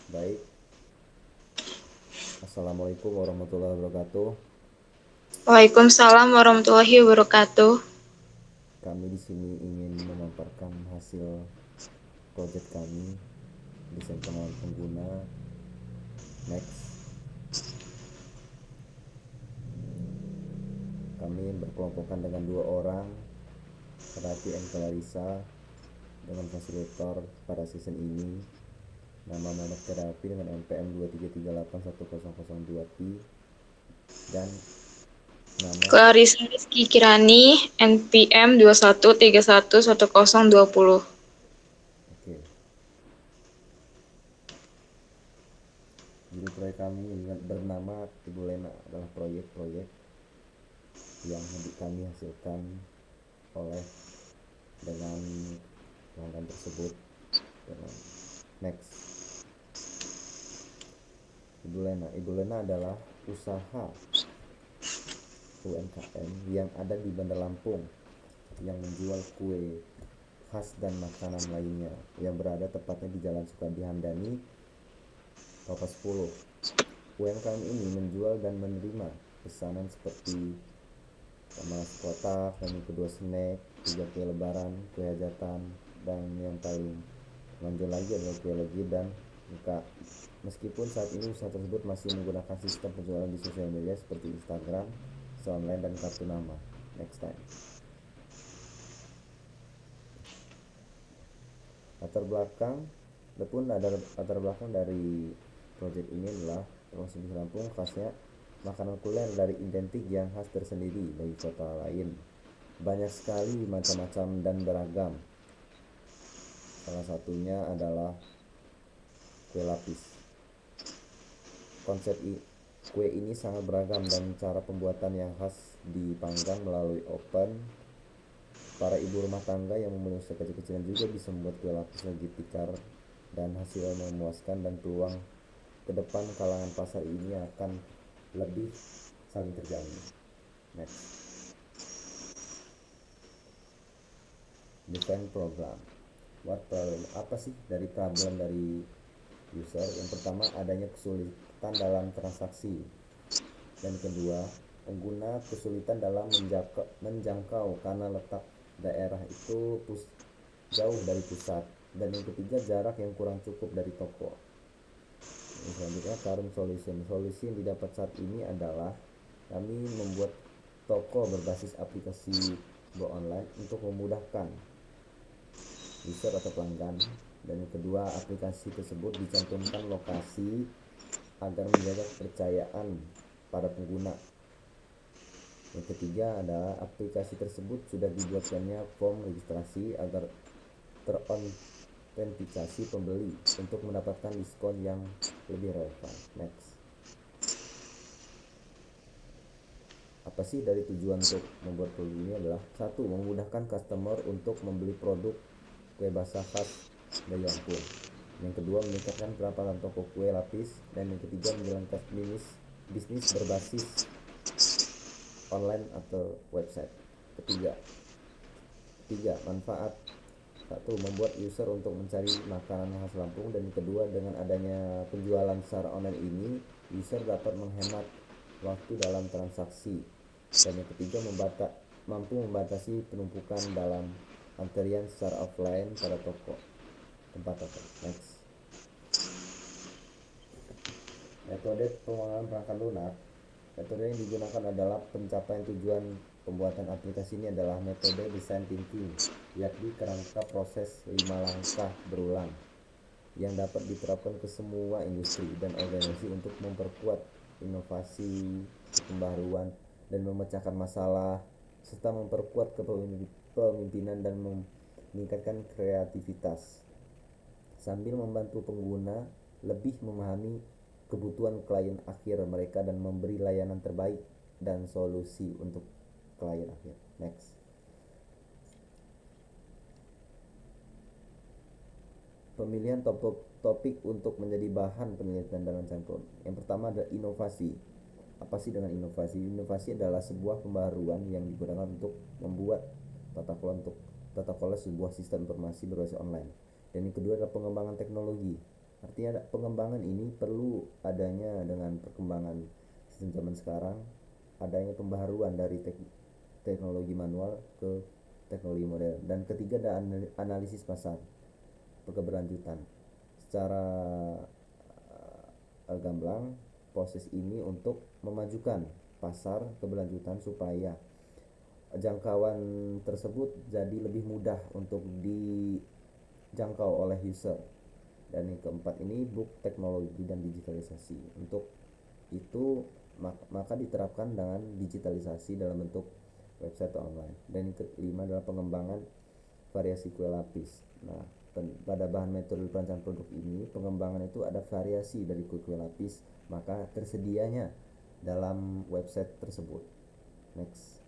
Baik, Assalamualaikum warahmatullahi wabarakatuh. Waalaikumsalam warahmatullahi wabarakatuh. Kami di sini ingin memaparkan hasil proyek kami, desain pengalaman pengguna. Next, kami berkelompokan dengan dua orang, Rati and Clarissa, dengan fasilitator pada season ini. Nama Muhammad Terapi dengan NPM 233810002P dan nama Clarissa Rizky Kirani, NPM 21311020. Oke. Judul proyek kami bernama Ibu Lena adalah proyek-proyek yang kami hasilkan oleh dengan pelanggan tersebut. Next, Ibu Lena adalah usaha UMKM yang ada di Bandar Lampung yang menjual kue khas dan makanan lainnya yang berada tepatnya di Jalan Sukadi Hamdani, Kelapa 10. UMKM ini menjual dan menerima pesanan seperti sama kotak, dan yang kedua snack, 3 kue lebaran, kue hajatan, dan yang paling menonjol lagi adalah kue legi dan buka. Meskipun saat ini usaha tersebut masih menggunakan sistem penjualan di sosial media seperti Instagram, online, dan kartu nama. Next time. Latar belakang ada latar belakang dari proyek ini adalah termasuk di Lampung khasnya makanan kuliner dari identik yang khas tersendiri bagi kota lain. Banyak sekali macam-macam dan beragam. Salah satunya adalah kue lapis. Konsep kue ini sangat beragam dan cara pembuatan yang khas dipanggang melalui oven. Para ibu rumah tangga yang memiliki usaha kecil-kecilan juga bisa membuat kue lapis lebih tikar dan hasilnya memuaskan, dan peluang ke depan kalangan pasar ini akan lebih saling terjamin. Next, design program. Apa sih dari problem dari user? Yang pertama, adanya kesulitan dalam transaksi, dan kedua, pengguna kesulitan dalam menjangkau karena letak daerah itu jauh dari pusat, dan yang ketiga, jarak yang kurang cukup dari toko. Selanjutnya, current solusi yang didapat saat ini adalah kami membuat toko berbasis aplikasi go online untuk memudahkan user atau pelanggan, dan yang kedua, aplikasi tersebut dicantumkan lokasi agar menjaga kepercayaan pada pengguna. Yang ketiga adalah aplikasi tersebut sudah dibuatkannya form registrasi agar terautentikasi pembeli untuk mendapatkan diskon yang lebih relevan. Next, apa sih dari tujuan untuk membuat produk ini adalah satu, memudahkan customer untuk membeli produk kue basah khas dari Lampung. Yang kedua, meningkatkan pendapatan toko kue lapis, dan yang ketiga, menjalankan bisnis berbasis online atau website. Ketiga, manfaat satu, membuat user untuk mencari makanan khas Lampung, dan kedua, dengan adanya penjualan secara online ini user dapat menghemat waktu dalam transaksi, dan yang ketiga, mampu membatasi penumpukan dalam antrian secara offline pada tempat toko. Next, metode pengelolaan perangkat lunak. Metode yang digunakan adalah pencapaian tujuan pembuatan aplikasi ini adalah metode design thinking, yakni kerangka proses 5 langkah berulang yang dapat diterapkan ke semua industri dan organisasi untuk memperkuat inovasi, pembaruan, dan memecahkan masalah, serta memperkuat kepemimpinan dan meningkatkan kreativitas, sambil membantu pengguna lebih memahami kebutuhan klien akhir mereka dan memberi layanan terbaik dan solusi untuk klien akhir. Next, pemilihan topik untuk menjadi bahan penelitian dan rancangan. Yang pertama adalah inovasi. Apa sih dengan inovasi? Inovasi adalah sebuah pembaruan yang digunakan untuk membuat tata kelola sebuah sistem informasi berbasis online. Dan yang kedua adalah pengembangan teknologi. Artinya pengembangan ini perlu adanya dengan perkembangan sistem zaman sekarang, adanya pembaharuan dari teknologi manual ke teknologi modern. Dan ketiga ada analisis pasar berkeberlanjutan. Secara gamblang, proses ini untuk memajukan pasar keberlanjutan supaya jangkauan tersebut jadi lebih mudah untuk dijangkau oleh user. Dan yang keempat ini book teknologi dan digitalisasi. Untuk itu maka diterapkan dengan digitalisasi dalam bentuk website atau online. Dan yang kelima adalah pengembangan variasi kue lapis. Nah, pada bahan metode perancangan produk ini, pengembangan itu ada variasi dari kue lapis, maka tersedianya dalam website tersebut. Next.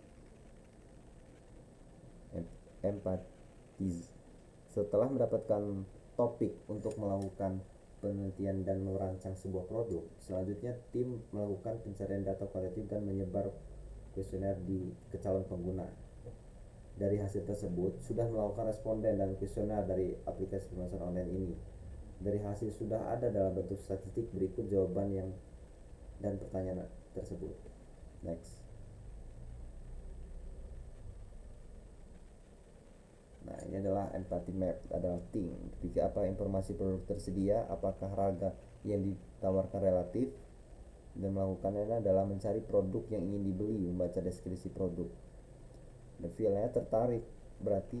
Empathize. Setelah mendapatkan topik untuk melakukan penelitian dan merancang sebuah produk, selanjutnya tim melakukan pencarian data kualitatif dan menyebar kuesioner ke calon pengguna. Dari hasil tersebut sudah melakukan responden dan kuesioner dari aplikasi pemasaran online ini. Dari hasil sudah ada dalam bentuk statistik, berikut jawaban yang dan pertanyaan tersebut. Next. Nah, ini adalah empathy map, adalah think. Ketika apa informasi produk tersedia, apakah harga yang ditawarkan relatif, dan melakukannya adalah mencari produk yang ingin dibeli, membaca deskripsi produk. Dan feelnya tertarik, berarti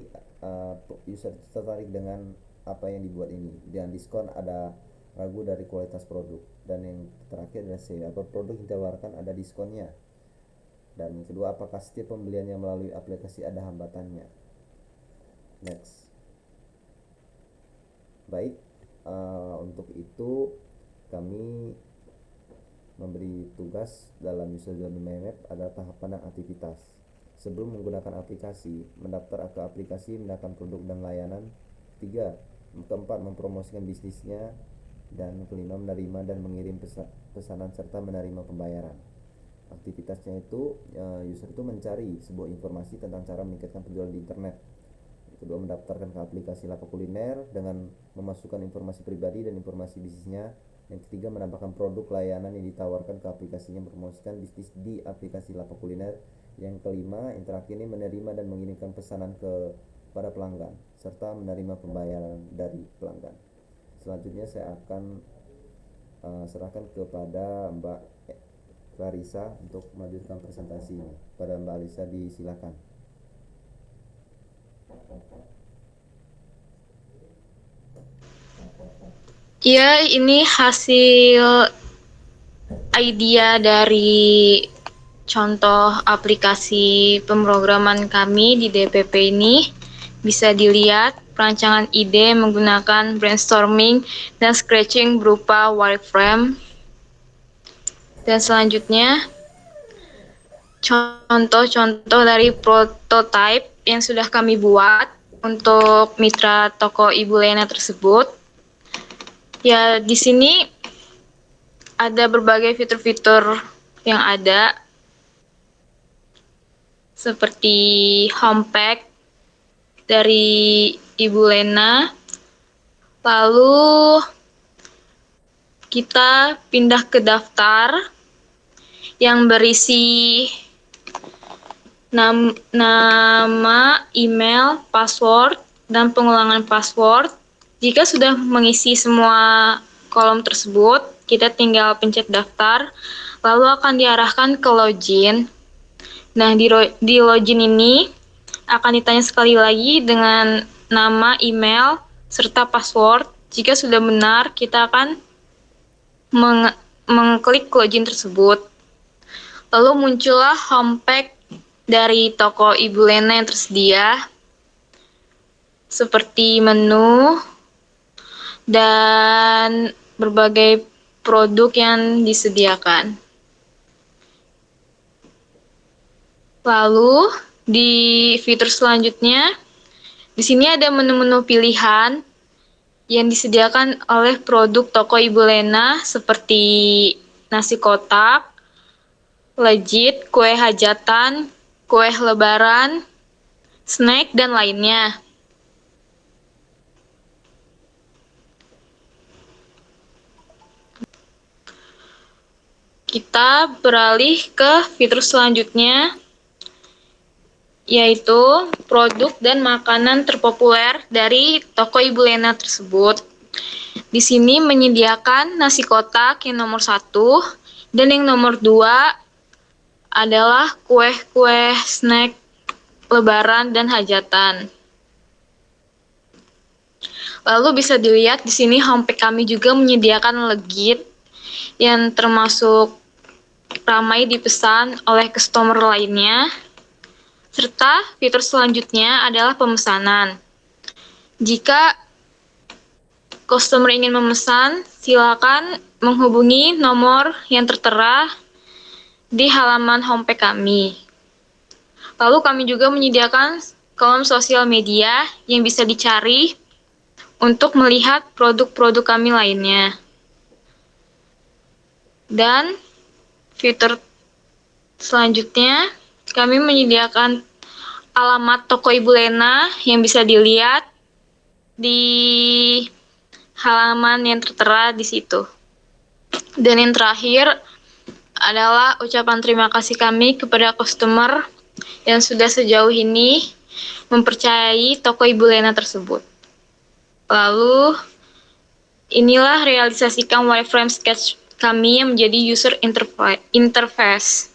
user tertarik dengan apa yang dibuat ini. Dan diskon ada ragu dari kualitas produk. Dan yang terakhir adalah C, apa produk yang ditawarkan ada diskonnya. Dan yang kedua, apakah setiap pembeliannya melalui aplikasi ada hambatannya. Next. Baik, untuk itu kami memberi tugas dalam user journey map adalah tahapan dan aktivitas. Sebelum menggunakan aplikasi, mendaftar ke aplikasi, mendapatkan produk dan layanan. 3. Keempat, mempromosikan bisnisnya. Dan kelima, menerima dan mengirim pesanan serta menerima pembayaran. Aktivitasnya itu, user itu mencari sebuah informasi tentang cara meningkatkan penjualan di internet. Kedua, mendaftarkan ke aplikasi lapak kuliner dengan memasukkan informasi pribadi dan informasi bisnisnya. Yang ketiga, menambahkan produk layanan yang ditawarkan ke aplikasinya, mempromosikan bisnis di aplikasi lapak kuliner. Yang kelima, yang terakhir ini menerima dan mengirimkan pesanan kepada pelanggan serta menerima pembayaran dari pelanggan. Selanjutnya saya akan serahkan kepada Mbak Clarissa untuk melanjutkan presentasi ini. Pada Mbak Alisa, disilakan. Ya, ini hasil idea dari contoh aplikasi pemrograman kami di DPP ini. Bisa dilihat perancangan ide menggunakan brainstorming dan scratching berupa wireframe. Dan selanjutnya, contoh-contoh dari prototype yang sudah kami buat untuk mitra toko Ibu Lena tersebut. Ya, di sini ada berbagai fitur-fitur yang ada, seperti home pack dari Ibu Lena. Lalu kita pindah ke daftar yang berisi nama, email, password, dan pengulangan password. Jika sudah mengisi semua kolom tersebut, kita tinggal pencet daftar, lalu akan diarahkan ke login. Nah, di login ini akan ditanya sekali lagi dengan nama, email, serta password. Jika sudah benar, kita akan mengklik login tersebut. Lalu muncullah home pack dari toko Ibu Lena yang tersedia, seperti menu dan berbagai produk yang disediakan. Lalu di fitur selanjutnya, di sini ada menu-menu pilihan yang disediakan oleh produk toko Ibu Lena, seperti nasi kotak, legit, kue hajatan, kue lebaran, snack, dan lainnya. kita beralih ke fitur selanjutnya, yaitu produk dan makanan terpopuler dari toko Ibu Lena tersebut. Di sini menyediakan nasi kotak yang nomor 1, dan yang nomor 2 adalah kue-kue snack lebaran dan hajatan. Lalu bisa dilihat di sini homepage kami juga menyediakan legit yang termasuk ramai dipesan oleh customer lainnya. Serta fitur selanjutnya adalah pemesanan. Jika customer ingin memesan, silakan menghubungi nomor yang tertera di halaman homepage kami. Lalu kami juga menyediakan kolom sosial media yang bisa dicari untuk melihat produk-produk kami lainnya. Dan fitur selanjutnya, kami menyediakan alamat toko Ibu Lena yang bisa dilihat di halaman yang tertera di situ. Dan yang terakhir adalah ucapan terima kasih kami kepada customer yang sudah sejauh ini mempercayai toko Ibu Lena tersebut. Lalu, inilah realisasikan wireframe sketch kami yang menjadi user interface.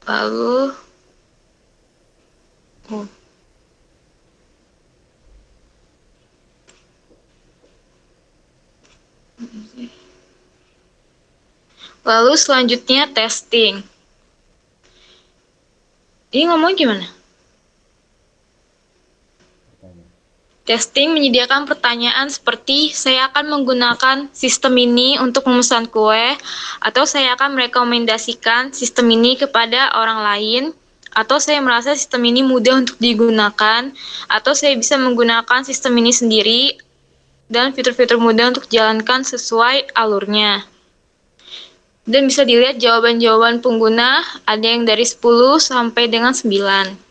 Lalu, selanjutnya testing. Ini ngomong gimana? Testing menyediakan pertanyaan seperti, saya akan menggunakan sistem ini untuk memesan kue, atau saya akan merekomendasikan sistem ini kepada orang lain, atau saya merasa sistem ini mudah untuk digunakan, atau saya bisa menggunakan sistem ini sendiri, dan fitur-fitur mudah untuk dijalankan sesuai alurnya. Dan bisa dilihat jawaban-jawaban pengguna, ada yang dari 10 sampai dengan 9.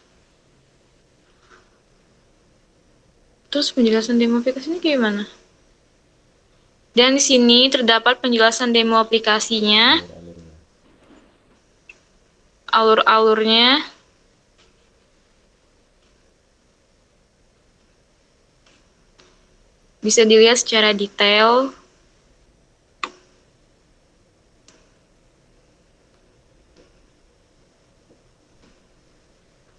Terus penjelasan demo aplikasinya gimana? Dan di sini terdapat penjelasan demo aplikasinya, alur-alurnya, bisa dilihat secara detail.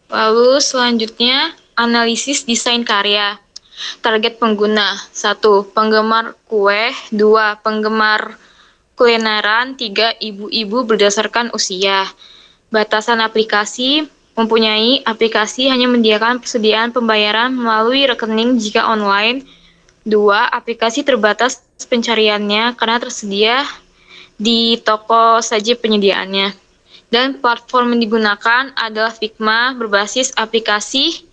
Lalu selanjutnya, analisis desain karya. Target pengguna, 1. Penggemar kue, 2. Penggemar kulineran, 3. Ibu-ibu berdasarkan usia. Batasan aplikasi, mempunyai aplikasi hanya menyediakan persediaan pembayaran melalui rekening jika online. 2. Aplikasi terbatas pencariannya karena tersedia di toko saja penyediaannya. Dan platform yang digunakan adalah Figma berbasis aplikasi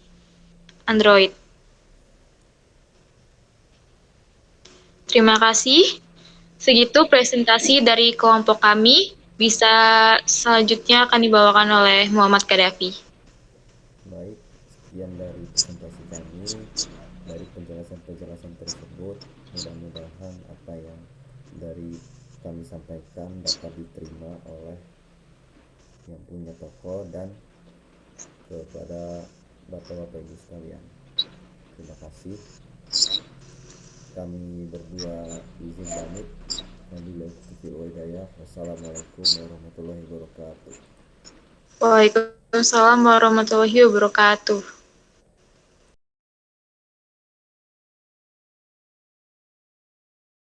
Android. Terima kasih. Segitu presentasi dari kelompok kami. Bisa selanjutnya akan dibawakan oleh Muhammad Kadafi. Baik, sekian dari presentasi kami. Dari penjelasan-penjelasan tersebut, mudah-mudahan apa yang dari kami sampaikan dapat diterima oleh yang punya toko dan kepada Bapak-Bapak Ibu sekalian. Terima kasih. Kami berdua izin pamit. Wassalamualaikum warahmatullahi wabarakatuh. Waalaikumsalam warahmatullahi wabarakatuh.